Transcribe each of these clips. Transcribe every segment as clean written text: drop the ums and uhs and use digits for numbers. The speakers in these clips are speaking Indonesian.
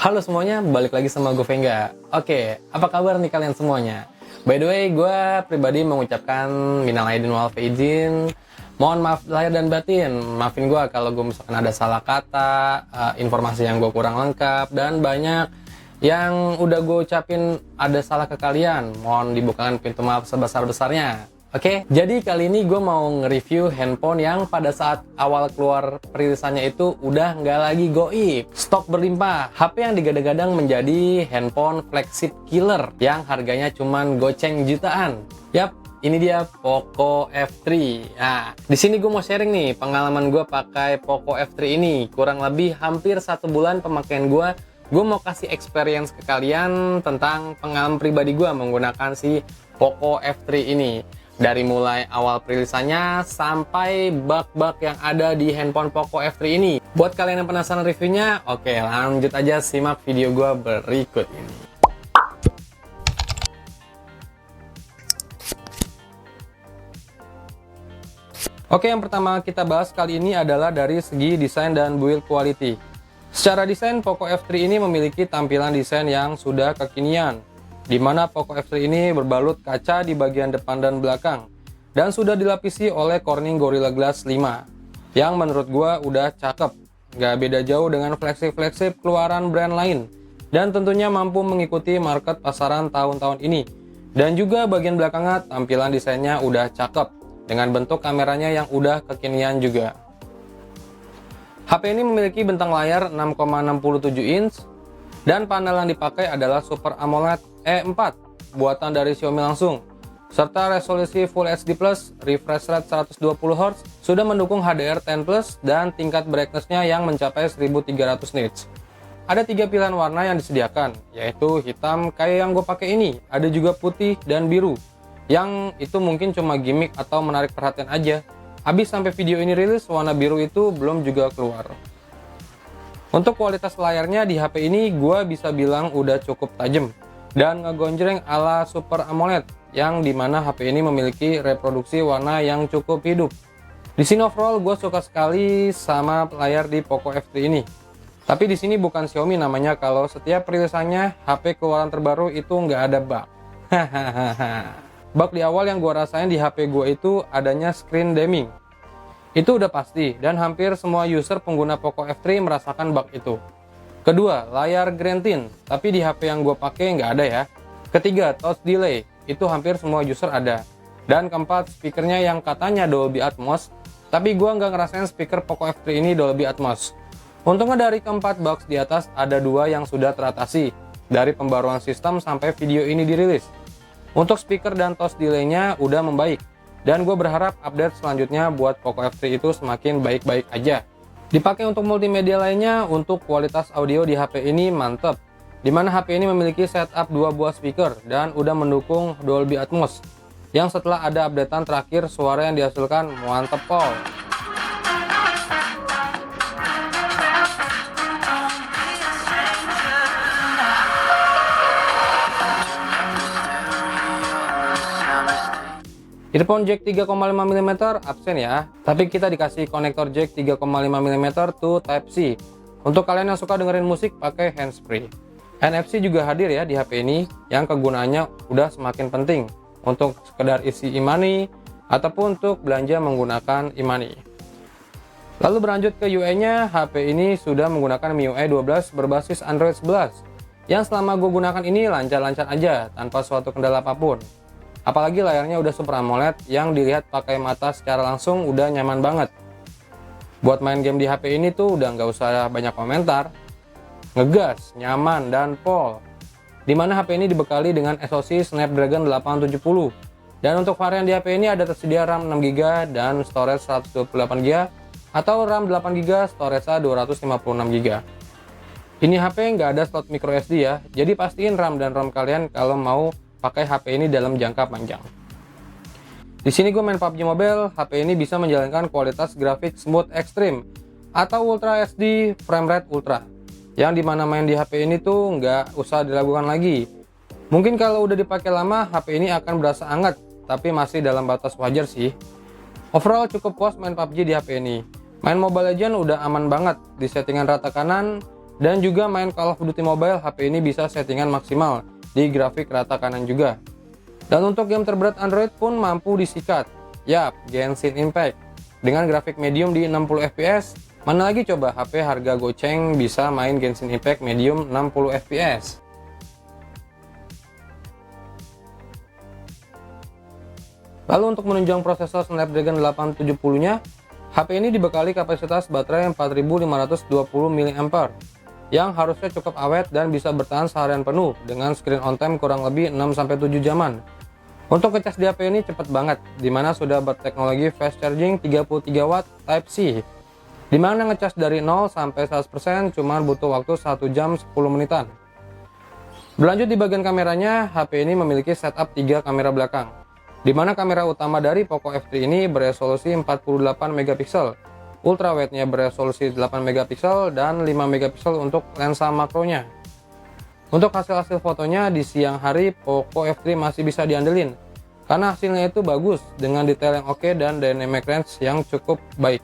Halo semuanya, balik lagi sama gue Vengga. Oke, apa kabar nih kalian semuanya? By the way, gue pribadi mengucapkan minal aidin wal faizin. Mohon maaf lahir dan batin. Maafin gue kalau gue misalkan ada salah kata, informasi yang gue kurang lengkap, dan banyak yang udah gue ucapin ada salah ke kalian. Mohon dibukakan pintu maaf sebesar-besarnya. Oke, jadi kali ini gue mau nge-review handphone yang pada saat awal keluar perilisannya itu udah nggak lagi goib, stok berlimpah. HP yang digadang-gadang menjadi handphone flagship killer yang harganya cuman goceng jutaan. Yap, ini dia Poco F3. Nah, di sini gue mau sharing nih pengalaman gue pakai Poco F3 ini. Kurang lebih hampir 1 bulan pemakaian gue. Gue mau kasih experience ke kalian tentang pengalaman pribadi gue menggunakan si Poco F3 ini. Dari mulai awal perilisannya sampai bug-bug yang ada di handphone Poco F3 ini. Buat kalian yang penasaran reviewnya, oke lanjut aja simak video gue berikut ini. Oke, yang pertama kita bahas kali ini adalah dari segi desain dan build quality. Secara desain, Poco F3 ini memiliki tampilan desain yang sudah kekinian, di mana Poco F3 ini berbalut kaca di bagian depan dan belakang dan sudah dilapisi oleh Corning Gorilla Glass 5 yang menurut gua udah cakep, nggak beda jauh dengan flagship-flagship keluaran brand lain dan tentunya mampu mengikuti market pasaran tahun-tahun ini. Dan juga bagian belakangnya tampilan desainnya udah cakep dengan bentuk kameranya yang udah kekinian juga. HP ini memiliki bentang layar 6,67 inch dan panel yang dipakai adalah Super AMOLED E4 buatan dari Xiaomi langsung, serta resolusi Full HD+, refresh rate 120Hz, sudah mendukung HDR10+, dan tingkat brightness-nya yang mencapai 1300 nits. Ada 3 pilihan warna yang disediakan, yaitu hitam kayak yang gue pakai ini, ada juga putih dan biru, yang itu mungkin cuma gimmick atau menarik perhatian aja. Habis sampai video ini rilis, warna biru itu belum juga keluar. Untuk kualitas layarnya di HP ini gue bisa bilang udah cukup tajam dan ngegonjreng ala Super AMOLED, yang dimana HP ini memiliki reproduksi warna yang cukup hidup. Di sini overall gue suka sekali sama layar di Poco F3 ini. Tapi di sini bukan Xiaomi namanya kalau setiap perilisannya HP keluaran terbaru itu nggak ada bug. Bug di awal yang gue rasain di HP gue itu adanya screen dimming. Itu udah pasti, dan hampir semua user pengguna Poco F3 merasakan bug itu. Kedua, layar green tint, tapi di HP yang gue pakai nggak ada ya. Ketiga, touch delay, itu hampir semua user ada. Dan keempat, speakernya yang katanya Dolby Atmos, tapi gue nggak ngerasain speaker Poco F3 ini Dolby Atmos. Untungnya dari keempat box di atas ada 2 yang sudah teratasi, dari pembaruan sistem sampai video ini dirilis. Untuk speaker dan touch delay-nya udah membaik. Dan gue berharap update selanjutnya buat Poco F3 itu semakin baik-baik aja. Dipakai untuk multimedia lainnya, untuk kualitas audio di HP ini mantep. Dimana HP ini memiliki setup 2 buah speaker dan udah mendukung Dolby Atmos. Yang setelah ada updatean terakhir, suara yang dihasilkan mantep pol. Earphone jack 3,5 mm absen ya, tapi kita dikasih konektor jack 3,5 mm to Type-C. Untuk kalian yang suka dengerin musik pakai handsfree. NFC juga hadir ya di HP ini, yang kegunaannya udah semakin penting untuk sekedar isi e-money ataupun untuk belanja menggunakan e-money. Lalu berlanjut ke UI-nya, HP ini sudah menggunakan MIUI 12 berbasis Android 11, yang selama gue gunakan ini lancar-lancar aja tanpa suatu kendala apapun. Apalagi layarnya udah Super AMOLED yang dilihat pakai mata secara langsung udah nyaman banget. Buat main game di HP ini tuh udah nggak usah banyak komentar. Ngegas, nyaman, dan pol. Dimana HP ini dibekali dengan SoC Snapdragon 870. Dan untuk varian di HP ini ada tersedia RAM 6GB dan storage 128GB atau RAM 8GB, storage 256GB. Ini HP nggak ada slot microSD ya, jadi pastiin RAM dan ROM kalian kalau mau pakai HP ini dalam jangka panjang. Di sini gue main PUBG Mobile, HP ini bisa menjalankan kualitas grafik smooth extreme atau Ultra HD frame rate ultra, yang dimana main di HP ini tuh nggak usah diragukan lagi. Mungkin kalau udah dipakai lama, HP ini akan berasa hangat, tapi masih dalam batas wajar sih. Overall cukup puas main PUBG di HP ini. Main Mobile Legends udah aman banget, di settingan rata kanan, Dan juga main Call of Duty Mobile, HP ini bisa settingan maksimal di grafik rata kanan juga. Dan untuk game terberat Android pun mampu disikat. Yap, Genshin Impact. Dengan grafik medium di 60 fps, mana lagi coba HP harga goceng bisa main Genshin Impact medium 60 fps. Lalu untuk menunjang prosesor Snapdragon 870-nya, HP ini dibekali kapasitas baterai 4520 mAh yang harusnya cukup awet dan bisa bertahan seharian penuh dengan screen on time kurang lebih 6-7 jaman. Untuk ngecas di HP ini cepat banget, dimana sudah berteknologi fast charging 33 watt Type-C, dimana ngecas dari 0 sampai 100% cuma butuh waktu 1 jam 10 menitan. Berlanjut di bagian kameranya, HP ini memiliki setup 3 kamera belakang, dimana kamera utama dari Poco F3 ini beresolusi 48 megapiksel, ultrawide-nya beresolusi 8 megapiksel dan 5 megapiksel untuk lensa makronya. Untuk hasil-hasil fotonya di siang hari, Poco F3 masih bisa diandelin karena hasilnya itu bagus dengan detail yang oke dan dynamic range yang cukup baik.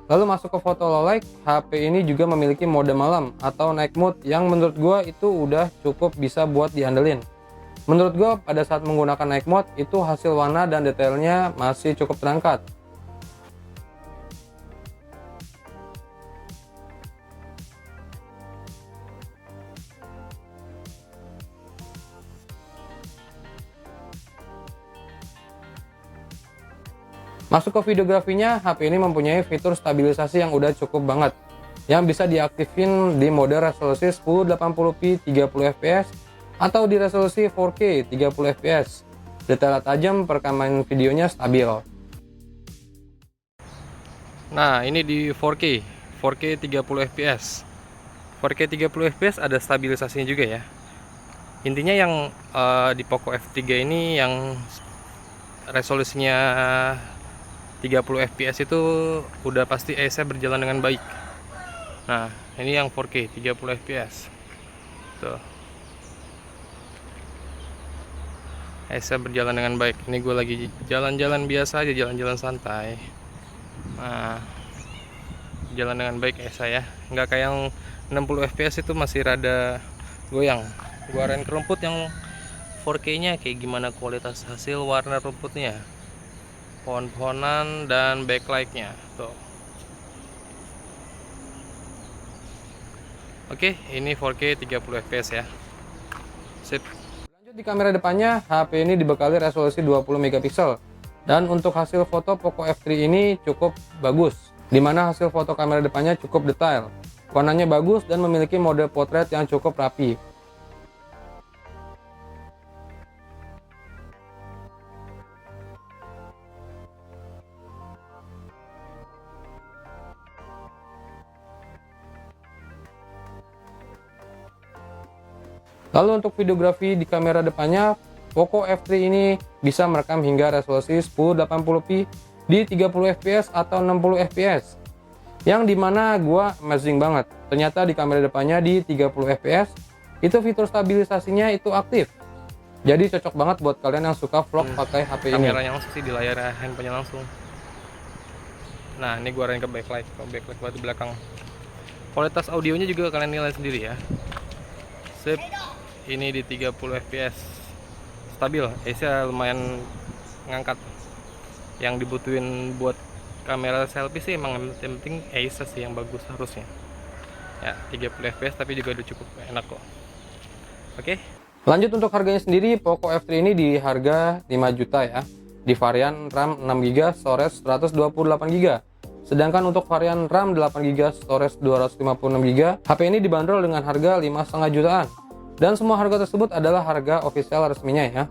Lalu masuk ke foto low light, HP ini juga memiliki mode malam atau night mode yang menurut gua itu udah cukup bisa buat diandelin. Menurut gua pada saat menggunakan night mode itu hasil warna dan detailnya masih cukup terangkat. Masuk ke videografinya, HP ini mempunyai fitur stabilisasi yang udah cukup banget, yang bisa diaktifin di mode resolusi 1080p 30 fps atau di resolusi 4K 30 fps. Detail tajam, perekaman videonya stabil. Nah, ini di 4K 30 fps. 4K 30 fps ada stabilisasinya juga ya. Intinya yang di Poco F3 ini yang resolusinya 30 fps itu udah pasti AES-nya berjalan dengan baik. Nah, ini yang 4K 30 fps. Tuh. AES-nya berjalan dengan baik. Ini gue lagi jalan-jalan biasa aja, jalan-jalan santai. Nah, jalan dengan baik AES-nya ya. Nggak kayak yang 60 fps itu masih rada goyang. Gue arahin ke rumput yang 4K-nya kayak gimana kualitas hasil warna rumputnya, pohon-pohonan dan backlight-nya tuh. Oke, ini 4K 30 fps ya. Sip. Lanjut di kamera depannya, HP ini dibekali resolusi 20 megapiksel. Dan untuk hasil foto Poco F3 ini cukup bagus, dimana hasil foto kamera depannya cukup detail. Warnanya bagus dan memiliki mode potret yang cukup rapi. Lalu untuk videografi di kamera depannya, Poco F3 ini bisa merekam hingga resolusi 1080p di 30 fps atau 60 fps. Yang dimana gua amazing banget, ternyata di kamera depannya di 30 fps itu fitur stabilisasinya itu aktif. Jadi cocok banget buat kalian yang suka vlog pakai HP ini. Kameranya langsung sih di layar handphonenya langsung. Nah, ini gua arahin ke backlight, buat di belakang. Kualitas audionya juga kalian nilai sendiri ya. Sip. Ini di 30 fps stabil, AES-nya lumayan ngangkat. Yang dibutuhin buat kamera selfie sih emang yang penting AES sih yang bagus harusnya ya. 30 fps tapi juga udah cukup enak kok. Oke, lanjut untuk harganya sendiri, Poco F3 ini di harga 5 juta ya. di varian RAM 6GB, storage 128GB. Sedangkan untuk varian RAM 8GB, storage 256GB, HP ini dibanderol dengan harga 5,5 jutaan. Dan semua harga tersebut adalah harga official resminya ya.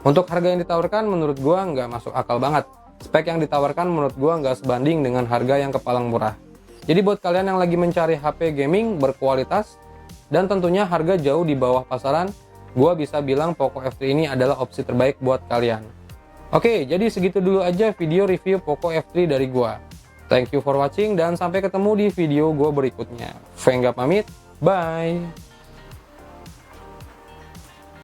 Untuk harga yang ditawarkan menurut gua nggak masuk akal banget. Spek yang ditawarkan menurut gua nggak sebanding dengan harga yang kepalang murah. Jadi buat kalian yang lagi mencari HP gaming berkualitas dan tentunya harga jauh di bawah pasaran, gua bisa bilang Poco F3 ini adalah opsi terbaik buat kalian. Oke, jadi segitu dulu aja video review Poco F3 dari gua. Thank you for watching dan sampai ketemu di video gua berikutnya. Vengga pamit, bye!